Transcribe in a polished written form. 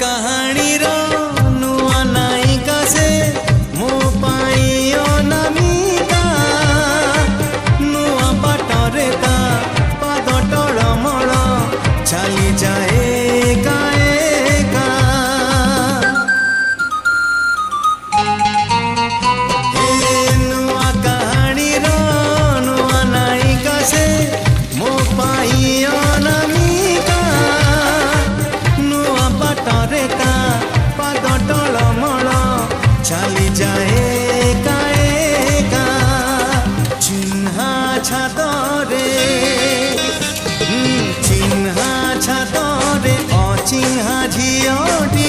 कहानी रो नुआ नायिका से मो पाई अनामिका नुआ बाटरे ता पाद टळमळ चली जाए एका एका नुआ कहानी रो नुआ नायिका से मो पाई अनामिका नुआ बाटरे ता पाद टळमळ चली जाए एका एका चिन्हा छातरे चिन्हा छातरे अचिन्हा झियोटी